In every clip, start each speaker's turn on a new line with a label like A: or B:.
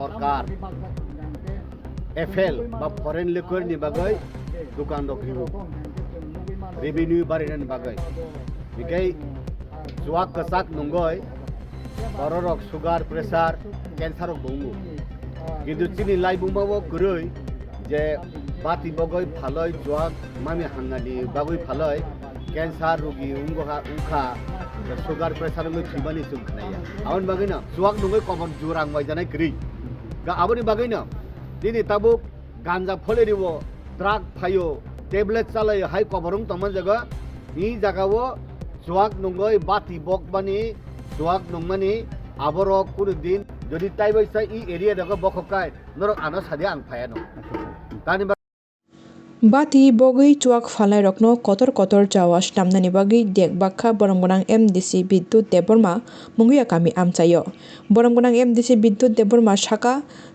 A: সরকার FL বা foreign লিকুইডनि बागै দোকান দখলিব रेवेन्यू बारायनायनि बागै बेखाय जुवा कसाक नंगय बररक सुगार प्रेसार कैंसर बुंगो किन्तु चिनि लाई बुंबावो गुरै जे बाति बगै फालय जुवा मामि हांगानि बागै फालय कैंसर रोगी उखा सुगार प्रेसार नंगै थैबानि जों खोनाया आवन बागैनो जुवाक नंगै कमन जुरां बायजानाय गरै गा आबनि बागैनो दिनै ताबुक गांजा फलेरिवो ट्राक फायो टेबलेट चालायो हाय कबरं तमन जगह इ जागावो जुवाक नंगै बाति बकबानि जुवाक नंमानि आबरक कुनु दिन যদি তাই বৈসা ই এরিয়া দেখো বখকায় নরক আনো সাদে আং ফায়ানো তানি
B: Bati bogui chuak falai rokno kotor jawas namnani bagi dek bakha boronggonang MDC Biddut Deborma munguya kami amchayo boronggonang MDC Biddut Deborma saka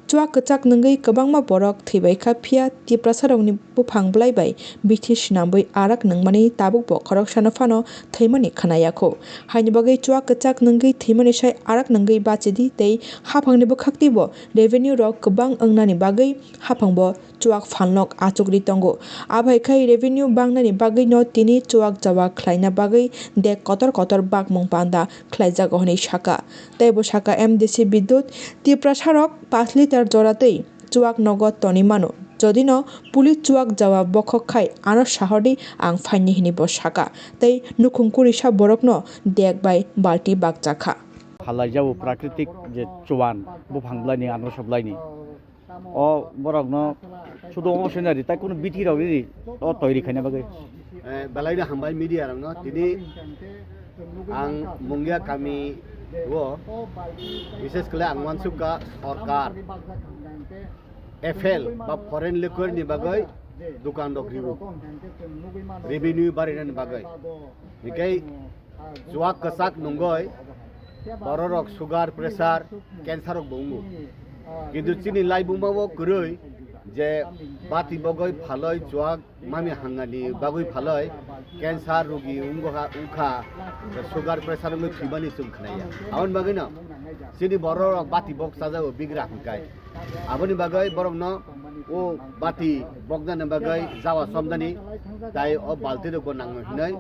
B: chuak kechak nungui kwbangma borok theibaikha phia tiprasarokni buphang blaibai bithi shinambui arak nungmani tabuk bo khorok sano phano theimani khanayakho haini bagi chuak kechak nungui theimani sai arak nungui bachidi tei haphangni bukhakti bo revenue rok kwbang ongnani bagi haphangbo chuak phanlok achukri tongo abhaikhai revenue bangnani bagui no tini chuak jawa khlaina bagui dek kotor bakmung panda khlaijago honi saka teibo saka MDC Biddut tiprasarok 5 litre জরাতেই চুয়াক নগদ Tony মানো যদি ন police চুয়াক যাওয়া বখক খাই আনো সাহরি আং ফাইনি হিনিব সাকা তাই নুখুংকুরিসা বরক ন দেখ বাই বালতি বাগজাখা
C: হালাই যাবো প্রাকৃতিক যে চুয়ান বুফাংলাইনি আনো সবলাইনি ও বরক ন শুধু অবশ্যই তাই কোনো বিটি রাউরি ও তৈরি খাইনা বাগে
A: বেলাইনো হামবাই মিডিয়া রং তিনি আং মুঙ্গিয়া কামি वो विशेष कर आंगवानसुका सरकार एफएल बा फरेन लिकुइडनि बागै दुकान दखलिब रेवेन्यू बारायनायनि बागै बेखाय जुवा कसाक नंगय बररक सुगार प्रेसार कैंसर बुंगो किन्तु चिनि लाई बुंबावो गुरै जे बाति बगै फालय जुवा मामि हांगानि बागै फालय कैंसर रोगी उखा सुगार प्रेसार नंगै थैबानि जों खोनाया आवन बागैनो चिनि बररक बाति बक साजाओ बिग्रा हंकाय आबनि बागै बरक न ओ बाति बकदानि बागै जावा समदानि ताई ओ बालति रक नांगो हिनै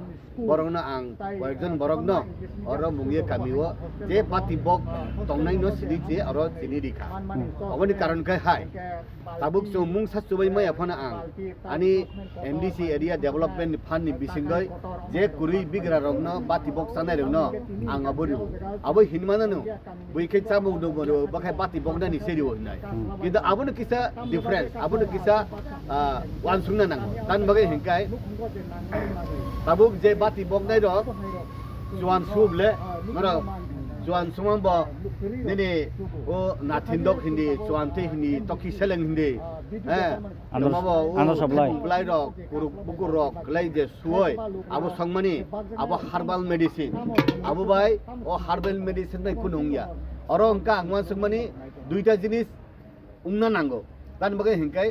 A: बरक न आं कयेकजन बरक न अर मुंगिया कामिओ जे बाति बक तंनाय न सिरि जे अर चिनि रिखा अबनि कारणखाय हाय ताबुक जों मुं सासुबाय माया फना आं आनि MDC एरिया डेभलपमेन्ट फान्डनि बिसिंगै जे कुरि बिग्रा रंनो बाति बक सानाय रंनो आं अबरि अब हिनमानानो बैखे चामु दंबो बखाय बाति बकदानि सेरिओ हिनाय किन्तु आबनो किसा डिफरेंस आबनो किसा वानसुंना नांगो तान बगे हिंकाय ताबुक जे बाति बकनाय रक जुवान सुबले मरा जुवान सुमबो दिनै ओ नाथिन्दक हिन्दी जुवानते हिन्दी तखि सेलें हिन्दी
C: आनो सप्लाइ
A: रक बुकुर रक लाई जे सुय आबो संमानि आबो हार्बाल मेडिसिन आबो बाय ओ हार्बाल मेडिसिन बाय कुनुंगिया अरो अंका आंगमान संमानि दुइटा जिनिस उंना नांगो तान बगे हिंकाय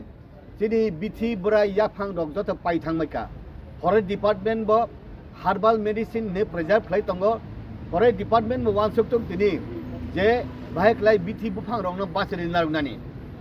A: जिनि बिथि बुराय याफां रक जत पाइ थांमायका फरेस्ट डिपार्टमेन्ट बो हार्बाल मेडिसिन ने प्रिजार्व खालाय तंगो फरेस्ट डिपार्टमेन्ट बो वानसुकतों तिनि जे बाहेक लाई बिथि बुफां रकनो बासिरि नारनानि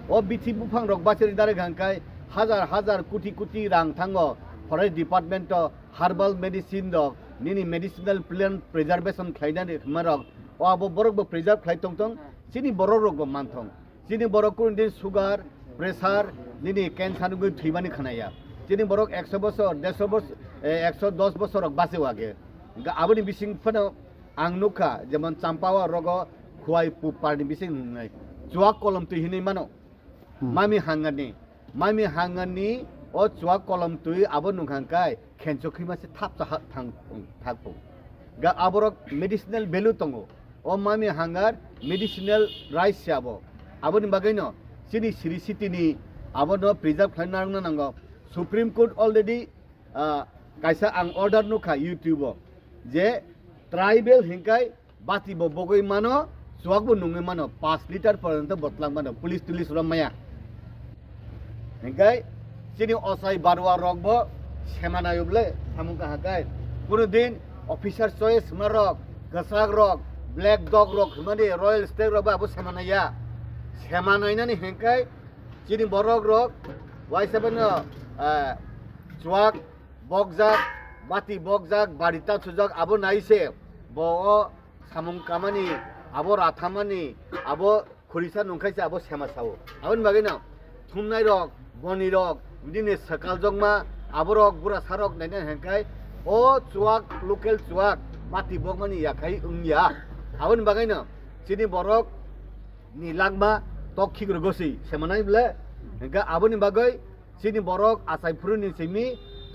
A: ओ बिथि बुफां रक बासिरि दारे गांकाय हाजार कोटी रां थांगो फरेस्ट डिपार्टमेन्ट हार्बाल मेडिसिन दक निनि मेडिसिनल प्लान्ट प्रिजार्वेशन खालायनानै मारक ओ आबो बरक बो प्रिजार्व खालाय तंतों सिनि बरक रक बो मानथों सिनि बरक कुन दिन सुगार प्रेसार निनि कैंसर गै थैबानि खोनाया सिनि बरक 100 বছর 150 বছর 110 বছর बासे वागे आबनि बिसिं फनो आं नुखा जेमन चाम्पावा रग खुवाइ पुपारनि बिसिं हुंनाय जुवा कलम तुइ हिनै मानो मामि हांगानि ओ जुवा कलम तुइ आबो नुखांकाय खेनसखै मासे थाप थागपो गा आबरक मेडिसिनल भेलु तंगो ओ मामि हांगार मेडिसिनल राइस याबो आबनि बागैनो सिनि सिरि सिटिनि आबनो प्रिजार्व खालामनांगौ नांगौ सुप्रीम कोर्ट अलरेडी कायसा आं अर्डार नुखा यूट्यूब जे ट्राइबल हिंकाय बाति बगै मानो जुवाकबो नुङै मानो 5 लिटार पर्यंत बतलां मानो पुलिस तुलिस रमाया हिंकाय सिनि असाय बारवा रकबो सेमानायोब्ले सामुका हाकाय कुनु दिन ऑफिसर चॉइस मारक गसाग रक ब्लैक डग रक माने रॉयल स्टेग रक आबो सेमानाया সেমা নাইনানি হেংকাই চিনি বরক রক Y7 চুয়াক বকজাক বাতি বকজাক বাড়িতা সুজাক আবো নাইছে ব সামুং কামানি আবো রাথামানি আবো খরিসা নংখাইছে আবো সেমা সাও আবন বাগै না থুমনাই রক বনি রক বিদিনে সকাল জংমা আবো রক বুড়া সারক নাইনা হেংকাই ও চুয়াক লোকেল চুয়াক বাতি বকমানি ইয়াখাই উংয়া আবন বাগै না চিনি বরক ni langma tok khigro gosi semanai bile enka aboni bagai sini borok asai puruni simi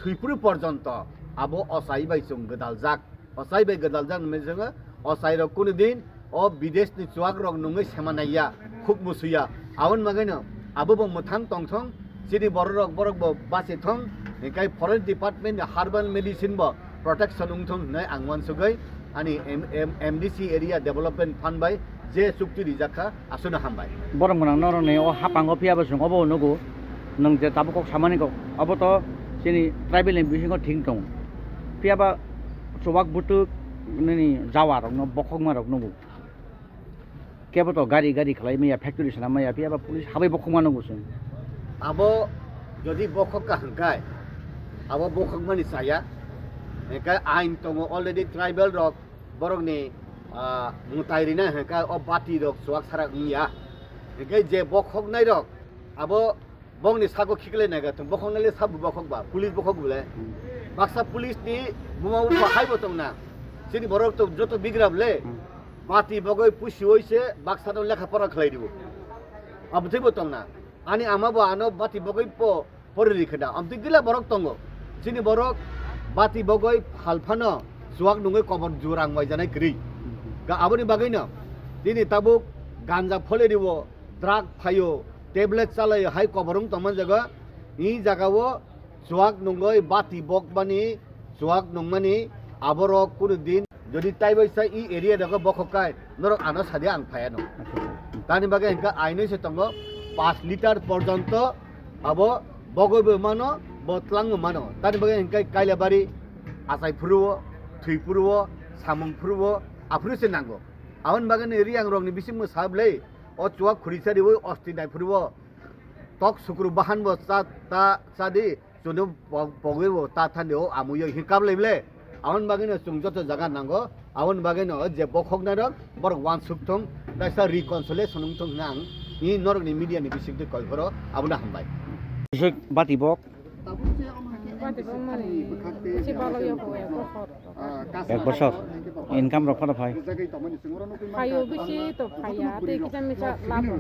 A: thuipuru porjonto abo osai bai chung gedal jak osai bai gedal jak me jonga osai rok kunu din o bidesh ni chuak rok nungai semanaiya khub musuya abon bagai no abo bo muthang tongthong sini borok bo base thong enkai forest department herbal medicine bo protection ungthong nai angwan sugai ani MDC area development fund bai যে চুক্তি রিজাখা আসলে হামবাই
C: বরং গোনাং নরনে ও হাপাঙ্গ পিয়াবো जों अबो नगु नों जे Tabuk सामानिगौ अबो तो जोंनि tribal बिसिङाव थिं दं पियाबा चबाक बुतु नि जावारक न बखगमारक नगु केबो तो गारि खालाय मैया फैक्टरि सना मैया पियाबा पुलिस हाबै बखगमा नगु जों
A: আবো যদি বখকা হাঙ্কাই আবো বখকমানি সায়া একা আইন তং অলরেডি ট্রাইবেল রক বরকনি মুতাইরিনা হেকা ও বাতি রক সুয়াক সারা ইয়া হেকে যে বখক নাই রক আবো বংনি সাগো খিকলে নাগা তুম বখক নালে সাব বখক বা পুলিশ বখক বলে বাক্সা পুলিশ নি বুমা উফা হাইবো তং না সিনি বরক তো যত বিগ্রাবলে বাতি বগই পুষি হইছে বাক্সা তো লেখাপড়া খালাই দিব আবথিবো তং না ani amabo ano bati bogoi po porri kheda amti gila borok tongo sini borok bati bogoi halphano juak nungoi kobor jurang mai janai kri ga aboni bagai na dini tabuk ganja phole dibo drug phayo tablet chalai hai koborung toman jaga i jagao juak nungoi bati bog bani juak nungmani aborok kun din যদি তাই বৈসা ই area দেখো বখকাই নরক আনো সাদিয়া আং ফায়ানো তানি বাগে এনকা আইনই সেতঙ্গ 5 litre পর্যন্ত আবো বগবে মানো বতলাং মানো তানি বাগে এনকা কাইলাবাড়ি আসাই ফুরুও থুই ফুরুও সামুং ফুরুও আফ্রুসে নাঙ্গো আওন বাগান এরিয়া আং রংনি বিসিম সাবলে ও চুয়া খুরিসারি ওই অস্তি নাই ফুরুও তক সুকুরু বাহান বো তা সাদি জনো বগেবো তা থানেও আমুয় হিকাব লাইবলে আওন বাগেনো চুংজত জায়গা নাঙ্গো আওন বাগেনো যে বখক নারক বর ওয়ান সুকথং দাসা রিকনসিলেশন উংথং নাং নি নরকনি মিডিয়ানি বিসিকতে কলফरो আবনা হামবাই
C: बिसोर बाति बक एक बছর ইনকাম রকম ভাই
D: Payo bisi to paya te kita misa lapor.